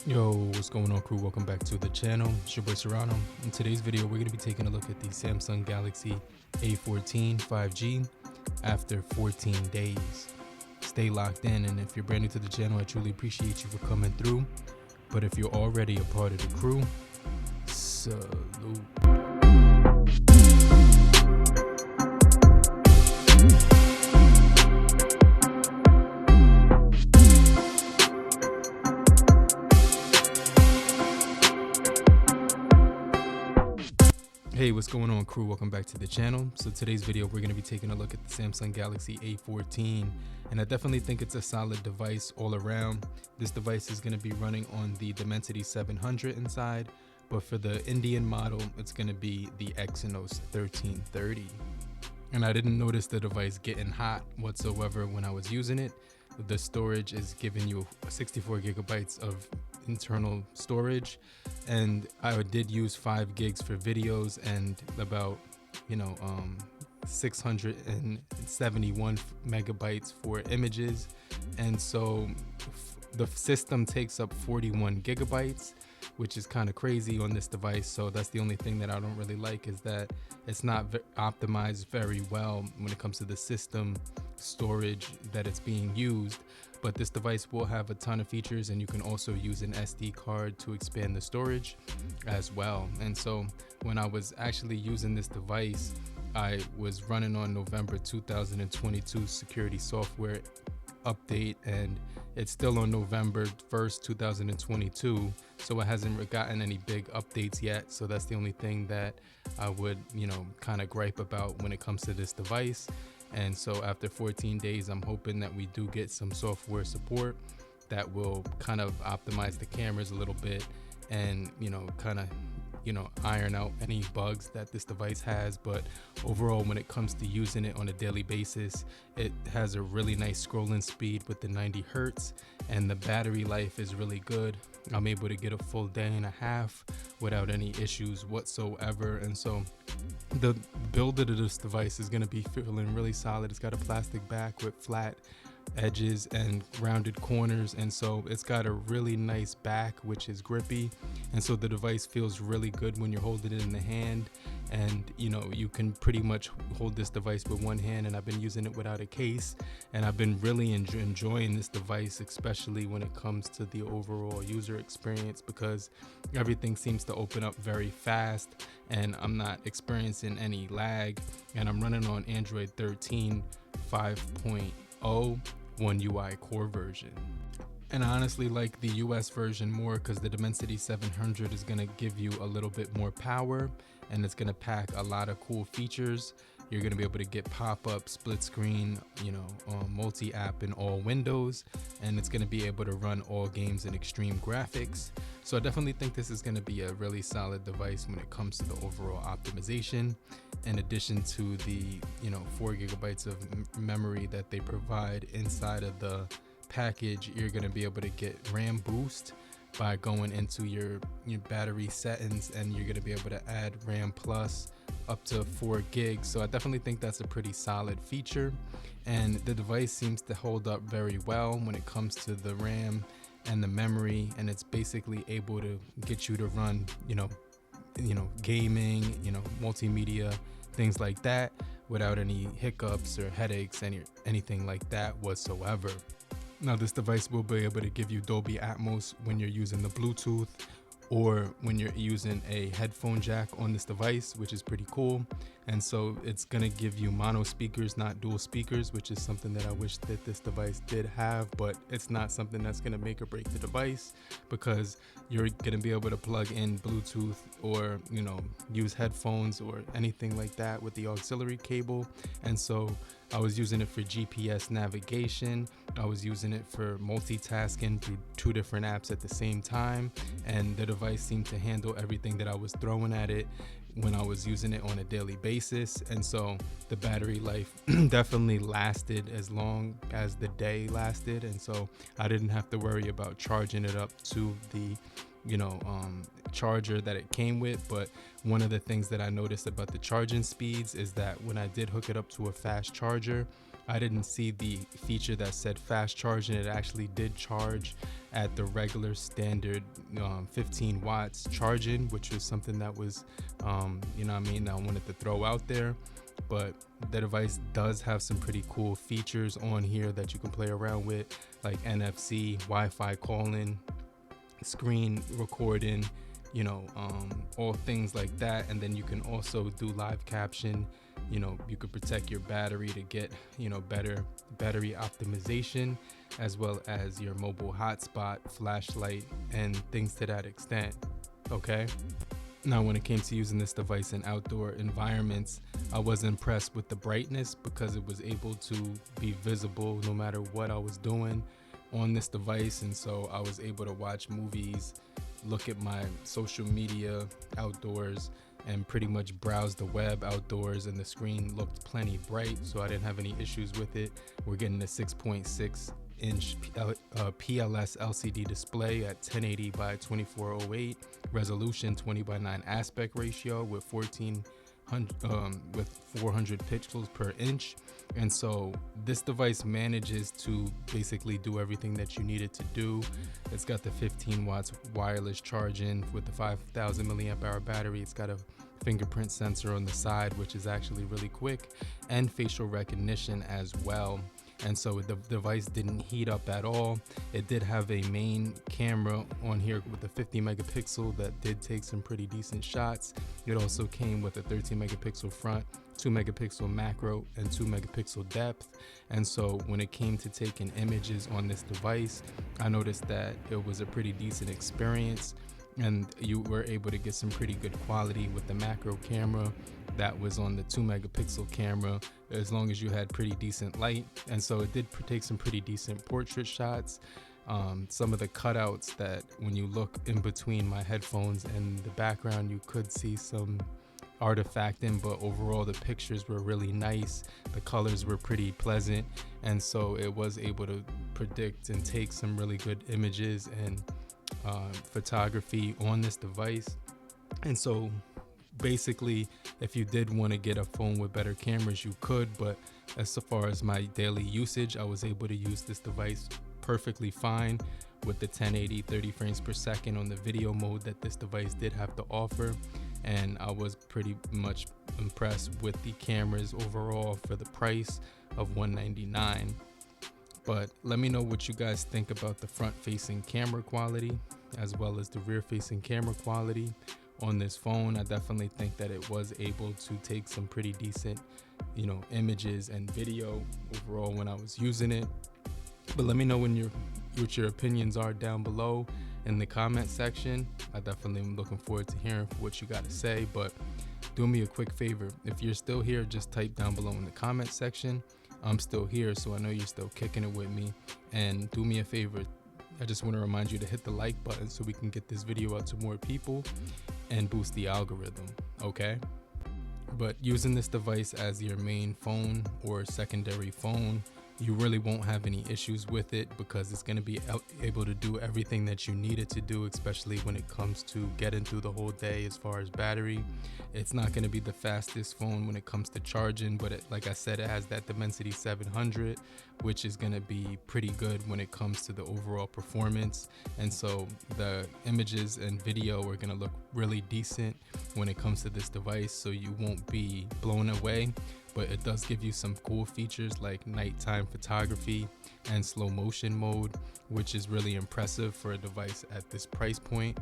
Yo, what's going on, crew? Welcome back to the channel. It's your boy Serrano. In today's video, we're going to be taking a look at the Samsung Galaxy A14 5G after 14 days. Stay locked in, and if you're brand new to the channel, I truly appreciate you for coming through. But if you're already a part of the crew, salute. Hey, what's going on, crew? Welcome back to the channel. So today's video, we're going to be taking a look at the Samsung Galaxy A14, and I definitely think it's a solid device all around. This device is going to be running on the Dimensity 700 inside, but for the Indian model, it's going to be the Exynos 1330. And I didn't notice the device getting hot whatsoever when I was using it. The storage is giving you 64 gigabytes of internal storage, and I did use 5 gigs for videos and about 671 megabytes for images, and so the system takes up 41 gigabytes, which is kind of crazy on this device. So that's the only thing that I don't really like, is that it's not optimized very well when it comes to the system storage that it's being used. But this device will have a ton of features, and you can also use an SD card to expand the storage as well. And so when I was actually using this device, I was running on November 2022 security software update, and it's still on November 1st 2022, so it hasn't gotten any big updates yet. So that's the only thing that I would kind of gripe about when it comes to this device. And so after 14 days, I'm hoping that we do get some software support that will kind of optimize the cameras a little bit, and kind of iron out any bugs that this device has. But overall, when it comes to using it on a daily basis, it has a really nice scrolling speed with the 90 hertz, and the battery life is really good. I'm able to get a full day and a half without any issues whatsoever. And so the build of this device is going to be feeling really solid. It's got a plastic back with flat edges and rounded corners, and so it's got a really nice back which is grippy, and so the device feels really good when you're holding it in the hand. And you can pretty much hold this device with one hand, and I've been using it without a case, and I've been really enjoying this device, especially when it comes to the overall user experience, because everything seems to open up very fast and I'm not experiencing any lag, and I'm running on Android 13 5.0 One UI core version. And I honestly like the US version more, because the Dimensity 700 is going to give you a little bit more power, and it's going to pack a lot of cool features. You're going to be able to get pop-up, split screen, multi-app in all windows, and it's going to be able to run all games in extreme graphics. So I definitely think this is going to be a really solid device when it comes to the overall optimization. In addition to the 4 gigabytes of memory that they provide inside of the package, you're going to be able to get RAM boost by going into your battery settings, and you're going to be able to add RAM plus up to 4 gigs. So I definitely think that's a pretty solid feature, and the device seems to hold up very well when it comes to the RAM and the memory, and it's basically able to get you to run gaming, multimedia, things like that, without any hiccups or headaches, anything like that whatsoever. Now, this device will be able to give you Dolby Atmos when you're using the Bluetooth, or when you're using a headphone jack on this device, which is pretty cool. And so it's gonna give you mono speakers, not dual speakers, which is something that I wish that this device did have, but it's not something that's gonna make or break the device, because you're gonna be able to plug in Bluetooth, or use headphones or anything like that with the auxiliary cable. And so I was using it for GPS navigation. I was using it for multitasking through 2 different apps at the same time, and the device seemed to handle everything that I was throwing at it when I was using it on a daily basis. And so the battery life definitely lasted as long as the day lasted, and so I didn't have to worry about charging it up to the charger that it came with. But one of the things that I noticed about the charging speeds is that when I did hook it up to a fast charger, I didn't see the feature that said fast charge, and it actually did charge at the regular standard 15 watts charging, which was something that was, you know what I mean, I wanted to throw out there. But the device does have some pretty cool features on here that you can play around with, like NFC, Wi-Fi calling, screen recording, you know, all things like that. And then you can also do live caption. You know, you could protect your battery to get, you know, better battery optimization, as well as your mobile hotspot, flashlight, and things to that extent. Okay. Now, when it came to using this device in outdoor environments, I was impressed with the brightness because it was able to be visible no matter what I was doing on this device. And so I was able to watch movies, look at my social media outdoors, and pretty much browse the web outdoors, and the screen looked plenty bright, so I didn't have any issues with it. We're getting a 6.6 inch PLS LCD display at 1080 by 2408 resolution, 20 by 9 aspect ratio with 400 pixels per inch. And so this device manages to basically do everything that you need it to do. It's got the 15 watts wireless charging with the 5000 milliamp hour battery. It's got a fingerprint sensor on the side, which is actually really quick, and facial recognition as well. And so the device didn't heat up at all. It did have a main camera on here with a 50 megapixel that did take some pretty decent shots. It also came with a 13 megapixel front, 2 megapixel macro, and 2 megapixel depth. And so when it came to taking images on this device, I noticed that it was a pretty decent experience, and you were able to get some pretty good quality with the macro camera that was on the 2 megapixel camera, as long as you had pretty decent light. And so it did take some pretty decent portrait shots. Some of the cutouts that when you look in between my headphones and the background, you could see some artifacting, but overall the pictures were really nice. The colors were pretty pleasant, and so it was able to predict and take some really good images and photography on this device. And so basically, if you did want to get a phone with better cameras, you could, but as far as my daily usage, I was able to use this device perfectly fine with the 1080 30 frames per second on the video mode that this device did have to offer. And I was pretty much impressed with the cameras overall for the price of $199. But let me know what you guys think about the front facing camera quality as well as the rear facing camera quality on this phone. I definitely think that it was able to take some pretty decent, you know, images and video overall when I was using it. But let me know what your opinions are down below in the comment section. I definitely am looking forward to hearing what you got to say. But do me a quick favor, if you're still here, just type down below in the comment section, I'm still here, so I know you're still kicking it with me. And do me a favor, I just want to remind you to hit the like button so we can get this video out to more people and boost the algorithm, okay? But using this device as your main phone or secondary phone, you really won't have any issues with it because it's going to be able to do everything that you need it to do, especially when it comes to getting through the whole day. As far as battery, it's not going to be the fastest phone when it comes to charging, but like I said, it has that Dimensity 700, which is going to be pretty good when it comes to the overall performance. And so the images and video are going to look really decent when it comes to this device, so you won't be blown away. But it does give you some cool features like nighttime photography and slow motion mode, which is really impressive for a device at this price point.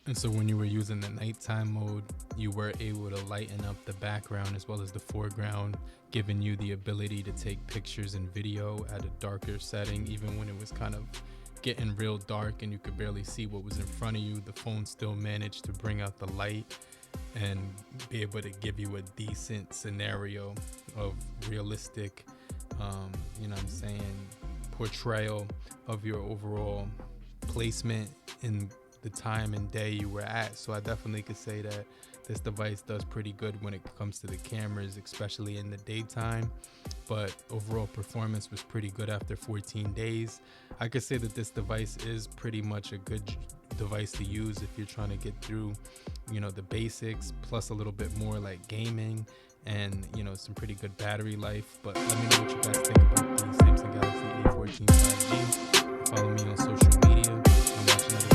And so when you were using the nighttime mode, you were able to lighten up the background as well as the foreground, giving you the ability to take pictures and video at a darker setting. Even when it was kind of getting real dark and you could barely see what was in front of you, the phone still managed to bring out the light and be able to give you a decent scenario of realistic, you know what I'm saying, portrayal of your overall placement in the time and day you were at. So I definitely could say that this device does pretty good when it comes to the cameras, especially in the daytime. But overall performance was pretty good after 14 days. I could say that this device is pretty much a good device to use if you're trying to get through, you know, the basics plus a little bit more like gaming and some pretty good battery life. But let me know what you guys think about the Samsung Galaxy A14 5G. Follow me on social media. I'm watching another